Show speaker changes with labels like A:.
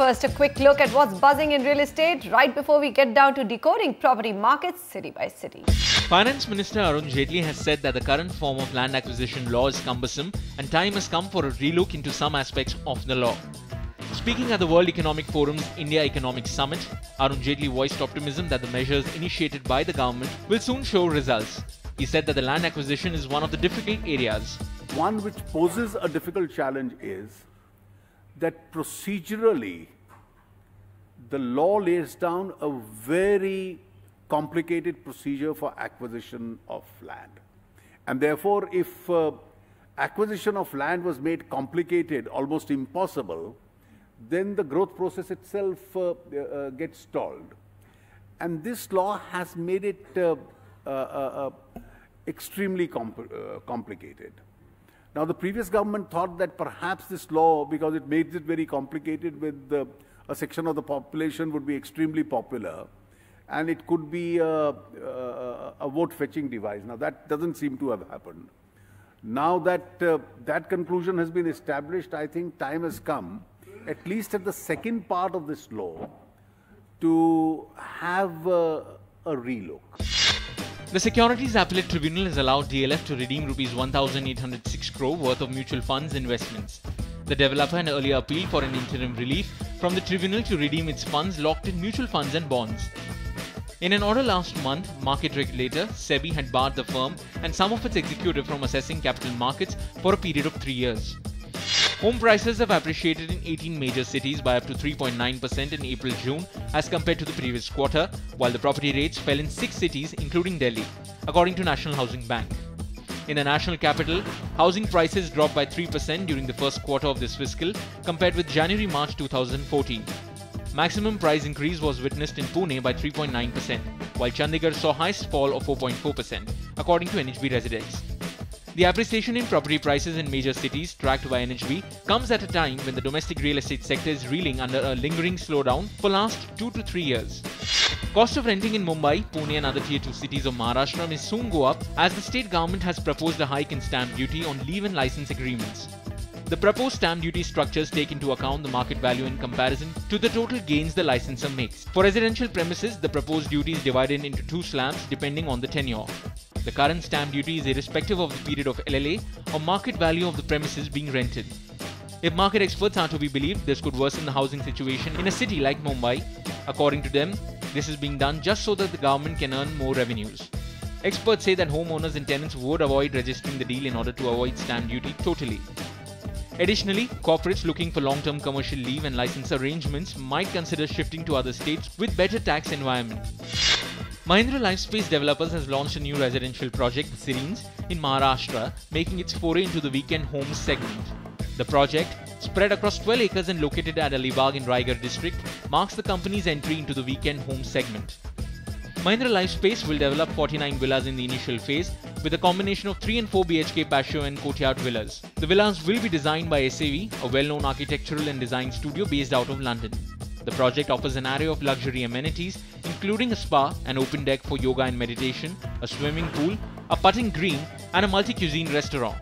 A: first, a quick look at what's buzzing in real estate right before we get down to decoding property markets city by city.
B: Finance Minister Arun Jaitley has said that the current form of land acquisition law is cumbersome and time has come for a relook into some aspects of the law. Speaking at the World Economic Forum's India Economic Summit, Arun Jaitley voiced optimism that the measures initiated by the government will soon show results. He said that the land acquisition is one of the difficult areas.
C: One which poses a difficult challenge is that procedurally, the law lays down a very complicated procedure for acquisition of land. And therefore, if acquisition of land was made complicated, almost impossible, then the growth process itself gets stalled. And this law has made it extremely complicated. Now, the previous government thought that perhaps this law, because it made it very complicated with a section of the population, would be extremely popular and it could be a vote-fetching device. Now, that doesn't seem to have happened. Now that that conclusion has been established, I think time has come, at least at the second part of this law, to have a relook.
B: The Securities Appellate Tribunal has allowed DLF to redeem Rs 1,806 crore worth of mutual funds investments. The developer had earlier appealed for an interim relief from the tribunal to redeem its funds locked in mutual funds and bonds. In an order last month, market regulator SEBI had barred the firm and some of its executives from assessing capital markets for a period of 3 years. Home prices have appreciated in 18 major cities by up to 3.9% in April-June as compared to the previous quarter, while the property rates fell in 6 cities including Delhi, according to National Housing Bank. In the national capital, housing prices dropped by 3% during the first quarter of this fiscal compared with January-March 2014. Maximum price increase was witnessed in Pune by 3.9%, while Chandigarh saw highest fall of 4.4%, according to NHB Residents. The appreciation in property prices in major cities tracked by NHB comes at a time when the domestic real estate sector is reeling under a lingering slowdown for last 2 to 3 years. Cost of renting in Mumbai, Pune and other tier 2 cities of Maharashtra may soon go up as the state government has proposed a hike in stamp duty on leave and license agreements. The proposed stamp duty structures take into account the market value in comparison to the total gains the licensor makes. For residential premises, the proposed duty is divided into 2 slabs depending on the tenure. The current stamp duty is irrespective of the period of LLA or market value of the premises being rented. If market experts are to be believed, this could worsen the housing situation in a city like Mumbai. According to them, this is being done just so that the government can earn more revenues. Experts say that homeowners and tenants would avoid registering the deal in order to avoid stamp duty totally. Additionally, corporates looking for long-term commercial leave and license arrangements might consider shifting to other states with better tax environment. Mahindra Lifespace Developers has launched a new residential project, The Sirenes, in Maharashtra, making its foray into the weekend homes segment. The project, spread across 12 acres and located at Alibag in Raigad district, marks the company's entry into the weekend home segment. Mahindra Lifespace will develop 49 villas in the initial phase with a combination of 3 and 4 BHK patio and courtyard villas. The villas will be designed by SAV, a well-known architectural and design studio based out of London. The project offers an array of luxury amenities, including a spa, an open deck for yoga and meditation, a swimming pool, a putting green, and a multi-cuisine restaurant.